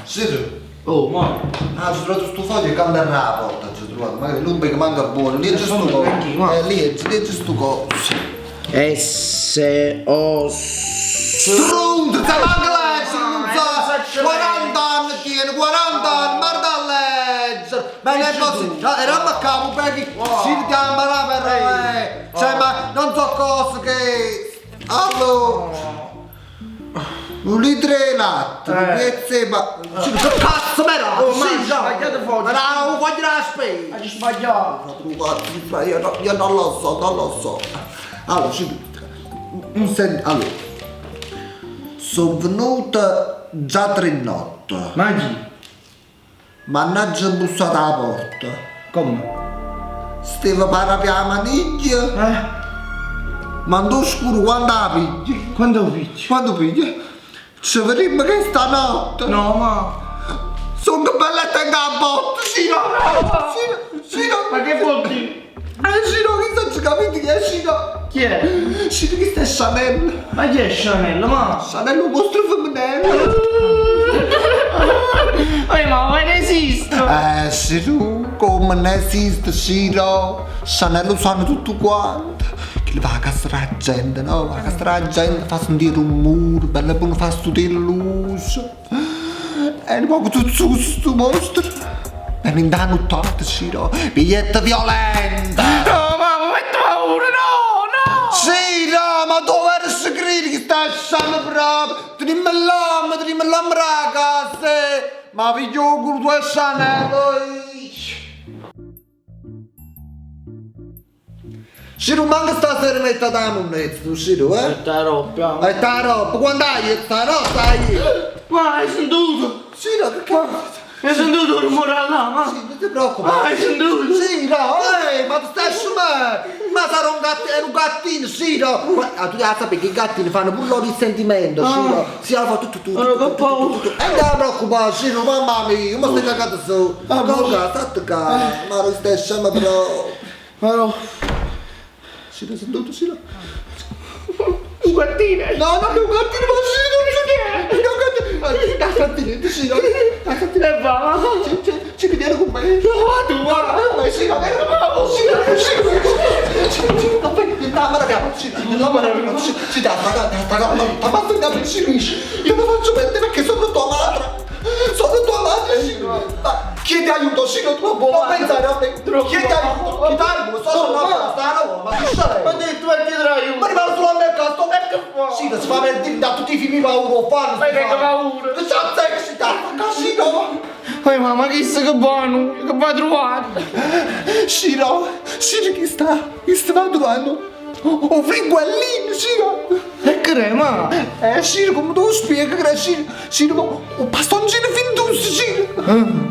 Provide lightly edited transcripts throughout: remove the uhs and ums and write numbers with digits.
Sì. Oh, ma. Ah, ci ho trovato sto foglio che canta la porta, ci ho trovato. Magari non perché manca buono, leggi sto coso. Leggi sto coso. S-O... Strunz, se manca legge, non so. 40 anni tiene, 40 anni, guarda a leggere. Ma non è possibile. Era a capo perché si chiama la per cioè, ma non so cosa che... Allora... Un litro di latte, ma che cazzo mi era? Oh, ma sbagliato foglio. Ma non voglio la spesa. Hai sbagliato. Io non lo so. Allora, allora, sono venuta già 3 notti. Ma chi? Mannaggia bussata alla porta. Come? Stava per la maniglia. Mandò scuro quando la pigli. Quando picchi? Quando pigli? Ci vedremo che stanotte. No, ma... Sono che bella tenga a botte, Cino. Ma che vuol dire? Cino, che sta capito chi è Cino? Chi è? Cino, che sta Chanel. Ma chi è Chanel, ma? Chanel è un mostro femminile. Ma non esiste! Cino, come non esiste, Cino? Chanel lo sanno tutto quanto. Che va a castrare la gente, no? Va a castrare la gente, fa sentire rumore, bella buona, fa studere la luce. E un po' tutto su sto mostro. E non danno tanto, Ciro. Biglietta violenta. No, mamma, mi paura, no! Ciro, ma dove era il segreto che stai lasciando proprio? Teniamo l'uomo, ragazzi. Ma vi gioco due Chanel. Ciro, manca stasera metta da moneta, tu Ciro, eh? Sta roba. E sta roba, quando hai sta roba hai? Ma hai sentito? Ciro, che cazzo? Hai sentito il rumore là, ma? Non ti preoccupare. Hai sentito? Ciro, ma tu stai scemando? Ma sarà un gattino, Ciro. Ma tu devi sapere che i gattini fanno pure loro il sentimento, Ciro. Si fa tutto. Che paura. E non ti preoccupare, Ciro, mamma mia, ma stai cagando su. Cosa, state qua. Ma non stai scemo però. Ma no. Ciro, sentito, Ciro? Un gattino. No, non è un gattino, ma Ciro, non so che è. È un gattino. Dai, gattino, Ciro. E va. Ci vediamo con me. No, tu va. Ma Ciro, Ciro. Non fai niente, ma raga, Ciro. No, ma raga, ci dà, ma basta che appiscisci. Io non faccio niente perché sono tua madre. Sono tua madre, Ciro. Chiedi aiuto, Ciro, tu non pensare a me. Chiedi aiuto. Chi dai, non so se non ma tu stai. Ma detto per chiedere aiuto. Ma rimane solo a me, cazzo, che fa? Ciro, si fa per dire da tutti i film paura, fanno. Ma che paura. Che c'è che si dà, Ciro. Mamma, che buono, che va a trovare? Ciro, che sta trovando? Un friguellino, Ciro. E crema? Ciro, come tu spieghi che Ciro, un bastoncino fintus, Ciro.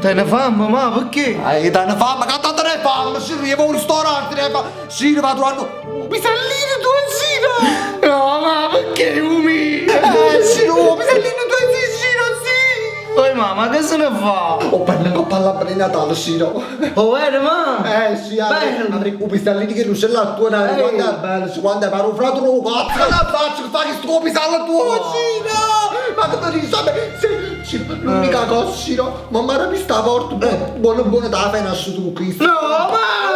Te ne fame, ma perché? Te ne fame, che tanto ne fame, Ciro, io vado al ristorante, ne fame. Ciro, va trovando un pisellino, tu, Ciro. No, ma perché umi? Ciro, un pisellino, tu, Ciro, sì. Poi mamma, che se ne fa? Oh, per parlare per il Natale, Ciro. Oh, vero, ma? Sì, bello. avrei un pisellino che non c'è la tua, quando è bello, quando è per un fratello, cazzo, che la faccio, che fai sto pisello tuo, Ciro. Ma che ti dici, Ciro, l'unica cosa, Ciro, mamma era vista a porta, buono da fai nascere tu, Cristo. No, ma!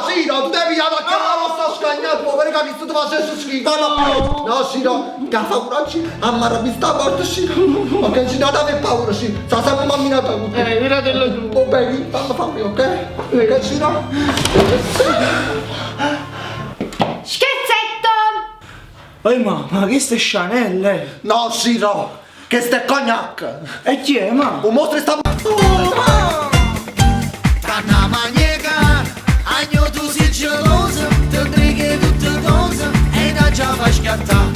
Ciro, tu devi andare a casa, non sto scagnato, perché capisci tu facessi schifo, no, Ciro, che fa coraggio, mamma era vista a porta, Ciro, ok, Ciro, non avevi paura, Ciro, sta sempre mamminata tutto. Miratello tu. Oh, baby, fammi, ok? Ok, Ciro? Scherzetto! Ma che sta Chanel? No, Ciro, che stai cognac. E chi è, ma? Un mostro sta... Oh, ma!